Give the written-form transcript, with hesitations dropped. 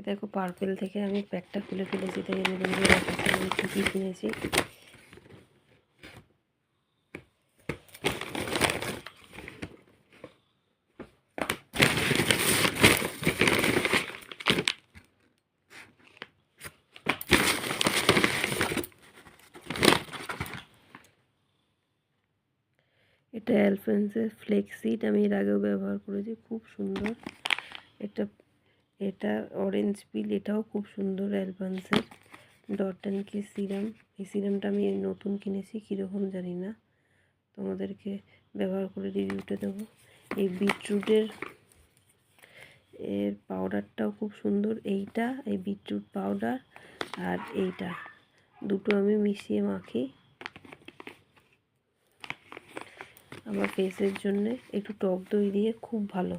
দেখো পার্পেল থেকে আমি প্যাকটা খুলে ফেলেছি, তাই আমি বন্ধুরা দেখাচ্ছি আমি কী কী কিনেছি। এটা অ্যালপেন্সের ফ্লেক্সিড, আমি এর আগেও ব্যবহার করেছি, খুব সুন্দর। এটা এটা অরেঞ্জ পিল, এটাও খুব সুন্দর অ্যালপেন্সের। ডট অ্যান্ড কি সিরাম, এই সিরামটা আমি নতুন কিনেছি, কীরকম জানি না, তোমাদেরকে ব্যবহার করে রিভিউটা দেবো। এই বিটরুটের পাউডারটাও খুব সুন্দর। এইটা এই বিটরুট পাউডার আর এইটা দুটো আমি মিশিয়ে মাখি আমার ফেসের জন্যে, একটু টক দই দিয়ে, খুব ভালো।